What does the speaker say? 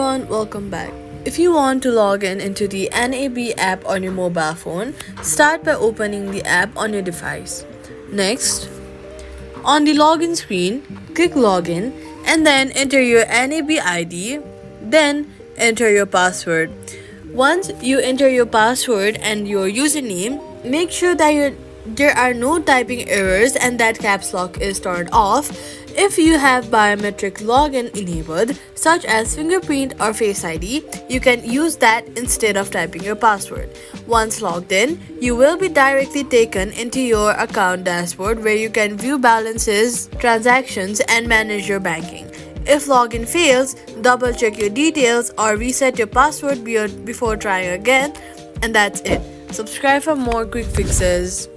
everyone, welcome back. If you want to log in into the NAB app on your mobile phone, start by opening the app on your device. Next, on the login screen, click login and then enter your NAB ID, then enter your password. Once you enter your password and your username, make sure that there are no typing errors and that caps lock is turned off. If you have biometric login enabled, such as fingerprint or Face ID, you can use that instead of typing your password. Once logged in, you will be directly taken into your account dashboard where you can view balances, transactions, and manage your banking. If login fails, double check your details or reset your password before trying again. And that's it. Subscribe for more quick fixes.